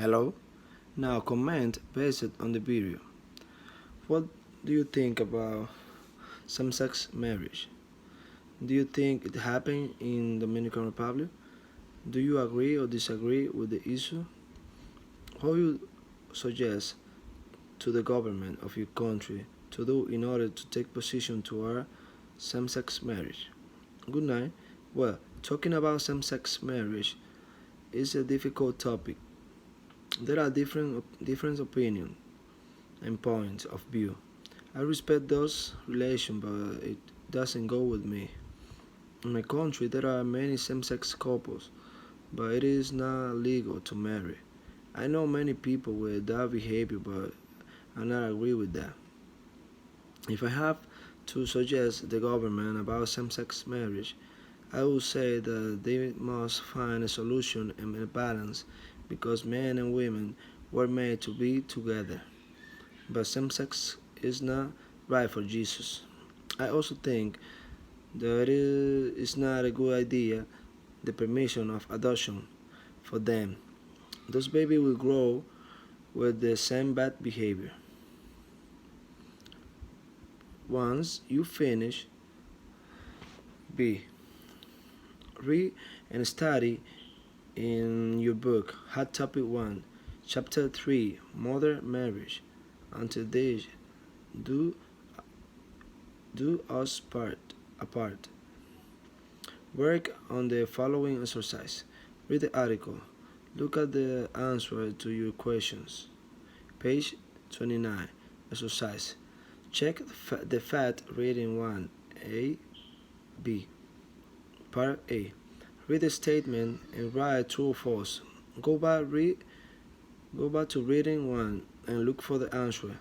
Hello? Now comment based on the video. What do you think about same-sex marriage? Do you think it happened in Dominican Republic? Do you agree or disagree with the issue? What you suggest to the government of your country to do in order to take position toward same-sex marriage? Good night. Well, talking about same-sex marriage is a difficult topic. There are different opinions and points of view. I respect those relations, but it doesn't go with me. In my country, there are many same-sex couples, but it is not legal to marry. I know many people with that behavior, but I not agree with that. If I have to suggest the government about same-sex marriage, I would say that they must find a solution and a balance because men and women were made to be together. But same-sex is not right for Jesus. I also think that it is not a good idea the permission of adoption for them. Those babies will grow with the same bad behavior. Once you finish B. Read and study in your book Hot Topic 1, Chapter 3, Mother Marriage. Until they do, do us apart. Work on the following exercise. Read the article. Look at the answer to your questions. Page 29. Exercise. Check the fact reading 1. A. B. Part A. Read the statement and write true or false. Go back to reading 1 and look for the answer.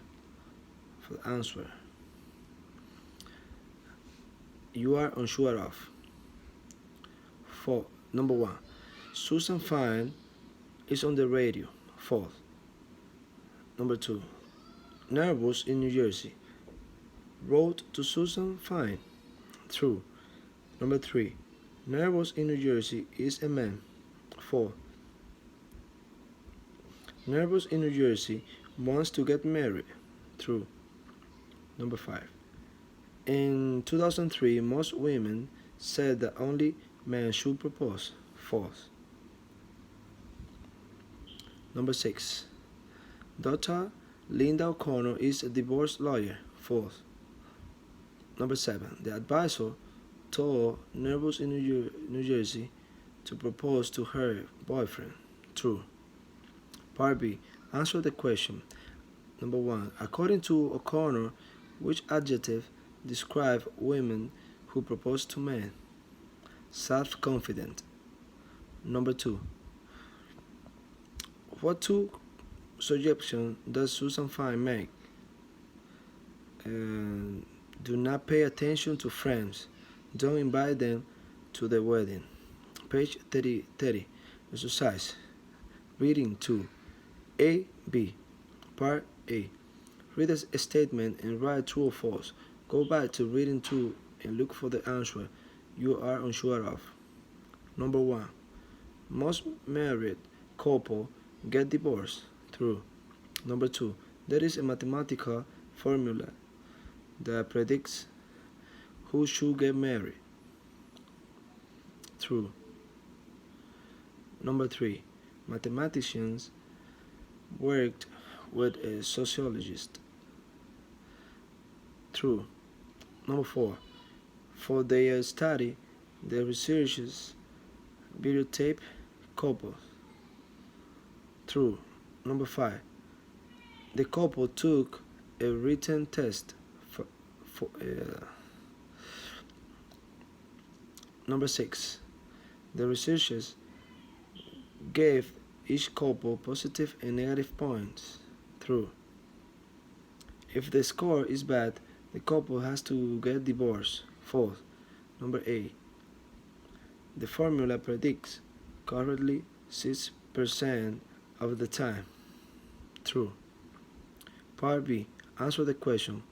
You are unsure of. Number 1. Susan Fine is on the radio. False. Number 2. Nervous in New Jersey. Wrote to Susan Fine. True. Number 3. Nervous in New Jersey is a man. 4. Nervous in New Jersey wants to get married. True. Number 5. In 2003, most women said that only men should propose. False. Number 6. Dr. Linda O'Connor is a divorce lawyer. False. Number 7. The advisor told Nervous in New Jersey to propose to her boyfriend. True. Part B. Answer the question. Number 1. According to O'Connor, which adjective describes women who propose to men? Self-confident. Number 2. What two suggestions does Susan Fine make? Do not pay attention to friends. Don't invite them to the wedding. Page 30. Exercise. Reading 2. A. B. Part A. Read a statement and write true or false. Go back to reading 2 and look for the answer you are unsure of. Number 1. Most married couples get divorced. True. Number 2. There is a mathematical formula that predicts who should get married. True. Number 3. Mathematicians worked with a sociologist. True. Number 4. For their study, the researchers videotape couples. True. Number 5. The couple took a written test Number 6. The researchers gave each couple positive and negative points. True. If the score is bad, the couple has to get divorced. False. Number 8. The formula predicts correctly 6% of the time. True. Part B. Answer the question.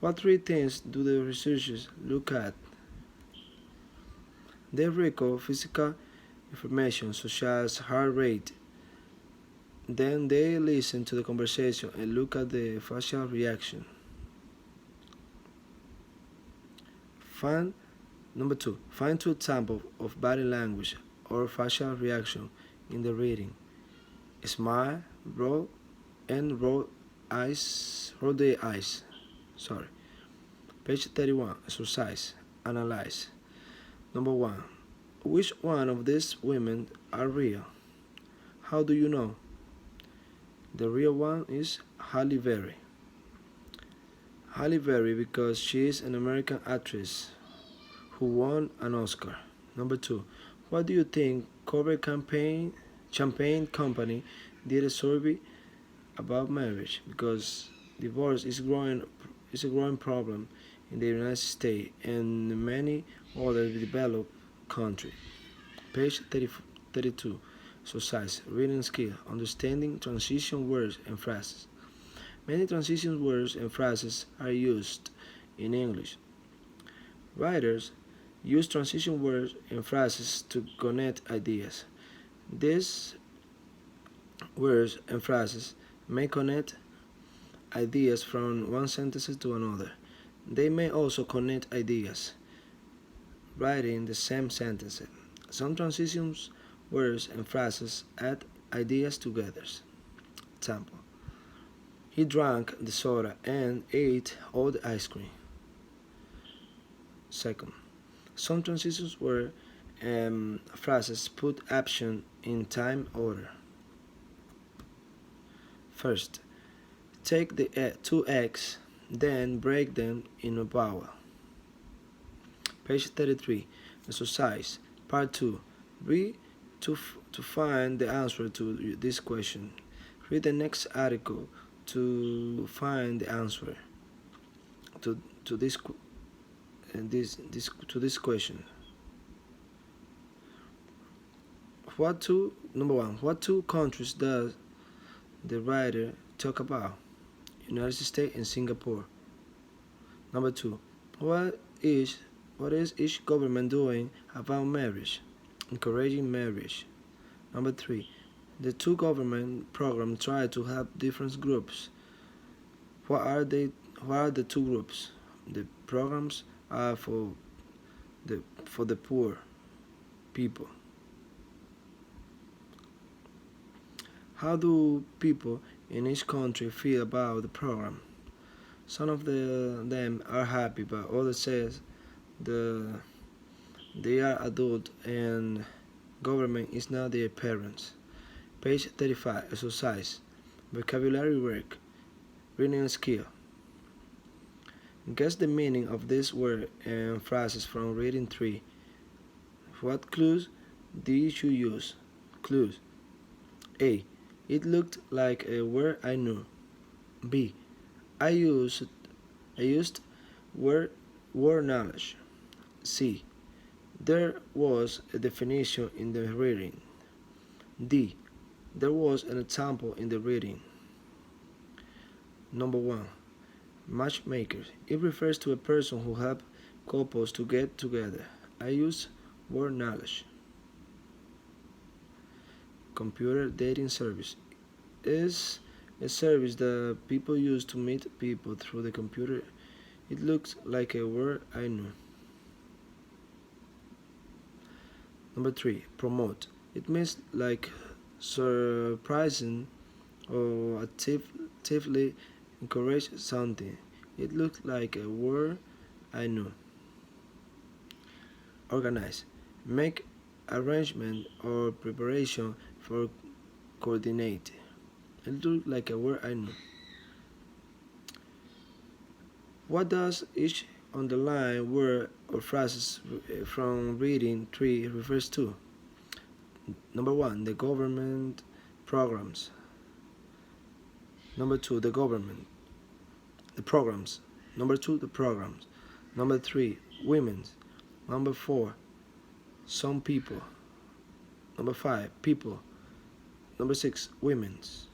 What 3 things do the researchers look at? They record physical information such as heart rate, Then they listen to the conversation and look at the facial reaction. Find Number two, find two examples of body language or facial reaction in the reading. Smile, roll the eyes. Sorry. Page 31, exercise, analyze. Number one, which one of these women are real? How do you know? The real one is Halle Berry. Halle Berry because she is an American actress who won an Oscar. Number two, what do you think Cover Champagne Company did a survey about marriage? Because divorce is a growing problem in the United States and many other developed countries. Page 32. Exercise, reading skill, understanding transition words and phrases. Many transition words and phrases are used in English. Writers use transition words and phrases to connect ideas. These words and phrases may connect ideas from one sentence to another. They may also connect ideas, writing the same sentence. Some transitions words and phrases add ideas together. Example: he drank the soda and ate all the ice cream. Second, some transitions word and phrases put action in time order. First, take the two eggs, then break them in a bowl. Page 33. Exercise, Part 2. Read to find the answer to this question. Read the next article to find the answer to this question. Number one, what two countries does the writer talk about? United States and Singapore. Number two, what is each government doing about marriage? Encouraging marriage. Number three, the two government programs try to help different groups. What are they? What are the two groups? The programs are for the poor people. How do people in each country feel about the program? Some of them are happy, but others says they are adult and government is not their parents. Page 35. Exercise. Vocabulary work. Reading skill. Guess the meaning of this word and phrases from reading 3. What clues did you use? Clues. A. It looked like a word I knew. B. I used word knowledge. C. There was a definition in the reading. D. There was an example in the reading. Number 1. Matchmakers. It refers to a person who helps couples to get together. I use word knowledge. Computer dating service is a service that people use to meet people through the computer. It looks like a word I knew. Number 3. Promote. It means like surprising or actively encourage something. It looks like a word I knew. Organize. Make arrangement or preparation for coordinate. It looks like a word I knew. What does each underlined word or phrases from reading 3 refers to? Number 1, the government programs. Number 2, the programs. Number 2, the programs. Number 3, women's. Number 4, some people. Number 5, people. Number 6, women's.